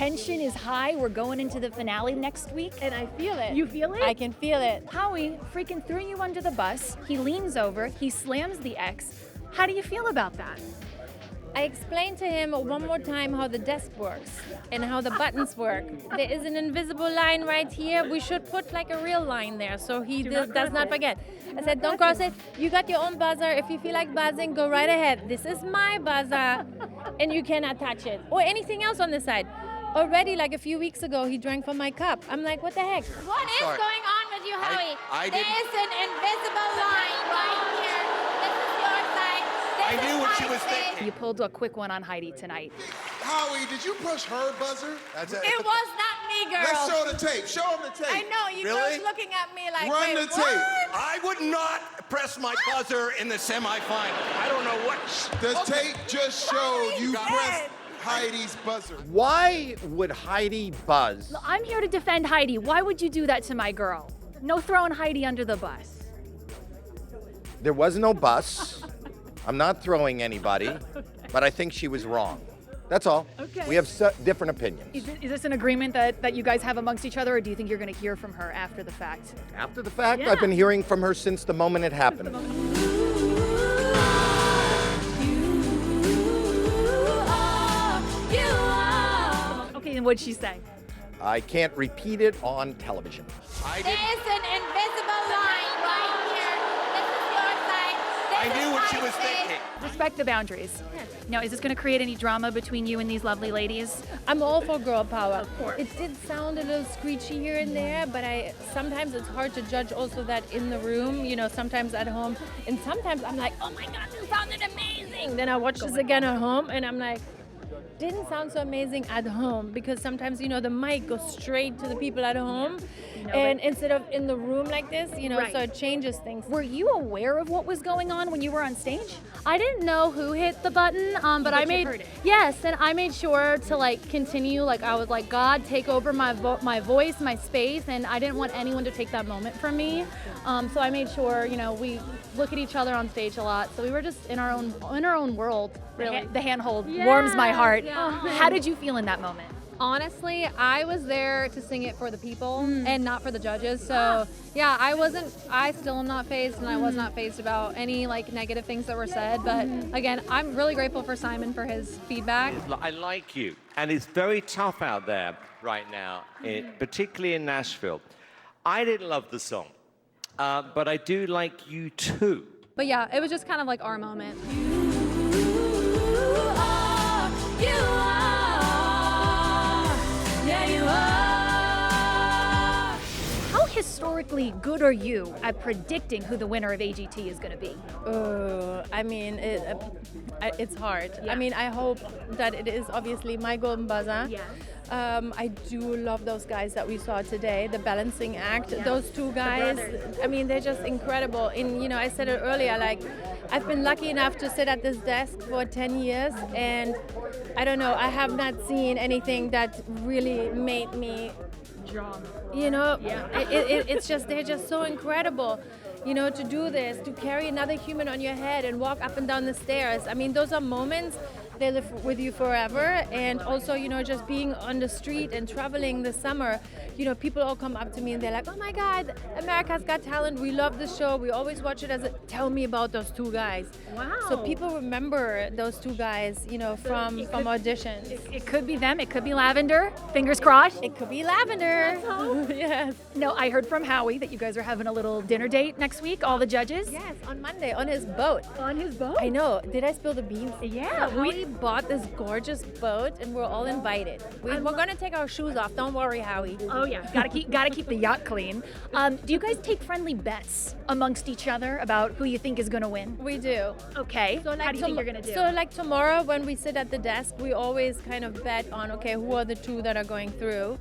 tension is high. We're going into the finale next week. And I feel it. You feel it? I can feel it. Howie freaking threw you under the bus. He leans over, he slams the X. How do you feel about that? I explained to him one more time how the desk works and how the buttons work. There is an invisible line right here. We should put like a real line there so he does not forget. I said, don't cross it. You got your own buzzer. If you feel like buzzing, go right ahead. This is my buzzer and you cannot touch it. Or anything else on this side. Already, like a few weeks ago, he drank from my cup. I'm like, what the heck? What is going on with you, Howie? There is an invisible line right here. This is your side. I knew what she was thinking. You pulled a quick one on Heidi tonight. Howie, did you push her buzzer? It was not me, girl. Let's show the tape. Show them the tape. I know, you Really? girls looking at me like, Run wait, the what? tape. I would not press my buzzer in the semifinal. I don't know what. The tape just showed you Howie pressed did. Heidi's buzzer. Why would Heidi buzz? I'm here to defend Heidi. Why would you do that to my girl? No throwing Heidi under the bus. There was no bus. I'm not throwing anybody, but I think she was wrong. That's all. Okay. We have different opinions. Is this an agreement that you guys have amongst each other, or do you think you're going to hear from her after the fact? After the fact, Yeah. I've been hearing from her since the moment it happened. Okay, and what'd she say? I can't repeat it on television. I There didn't. is an invisible line right here. This is your side. I This knew is what she my was side. thinking. Respect the boundaries. Now, is this going to create any drama between you and these lovely ladies? I'm all for girl power. Of course. It did sound a little screechy here and there, but sometimes it's hard to judge also that in the room, sometimes at home. And sometimes I'm like, oh my God, this sounded amazing. Then I watch this again at home and I'm like, didn't sound so amazing at home, because sometimes the mic goes straight to the people at home and instead of in the room like this, Right. so it changes things. Were you aware of what was going on when you were on stage? I didn't know who hit the button, but I you made heard it. yes, and I made sure to continue. I was like, God, take over my voice, my space, and I didn't want anyone to take that moment from me. So I made sure we look at each other on stage a lot. So we were just in our own world, really. The handhold warms my heart. yeah. How did you feel in that moment? Honestly, I was there to sing it for the people and not for the judges. So yeah, I still am not phased, and I was not phased about any negative things that were said. But again, I'm really grateful for Simon for his feedback. I like you, and it's very tough out there right now, particularly in Nashville. I didn't love the song, but I do like you too. But yeah, it was just kind of like our moment. How historically good are you at predicting who the winner of AGT is going to be? I mean, it's hard. Yeah. I mean, I hope that it is obviously my golden buzzer. Yes. I do love those guys that we saw today, the balancing act. Yeah. Those two guys, brothers. I mean, they're just incredible. And, I said it earlier, I've been lucky enough to sit at this desk for 10 years, and I don't know, I have not seen anything that really made me Drama. it's just, they're just so incredible, to do this, to carry another human on your head and walk up and down the stairs. I mean, those are moments, they live with you forever. And also, just being on the street and traveling this summer, people all come up to me and they're like, oh my God, America's Got Talent, we love the show, we always watch it tell me about those two guys. Wow. So people remember those two guys, from auditions. It could be them. It could be Lavender. Fingers crossed. It could be Lavender. Yes. No, I heard from Howie that you guys are having a little dinner date next week, all the judges. Yes, on Monday, on his boat. On his boat? I know. Did I spill the beans? Yeah, So Howie bought this gorgeous boat, and we're all invited. We're gonna take our shoes off. Don't worry, Howie. Oh yeah, gotta keep the yacht clean. Do you guys take friendly bets amongst each other about who you think is gonna win? We do. Okay. So How do you think you're gonna do? So tomorrow, when we sit at the desk, we always kind of bet on who are the two that are going through.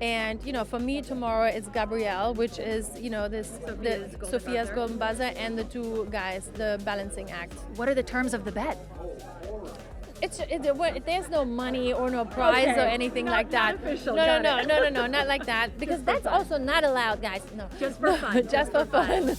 And for me tomorrow it's Gabrielle, which is Sophia's golden buzzer, and the two guys, the balancing act. What are the terms of the bet? There's no money or no prize or anything like that. Not official, No, got no, it. no, not like that. Because that's also not allowed, guys. No. Just for fun. Just for fun.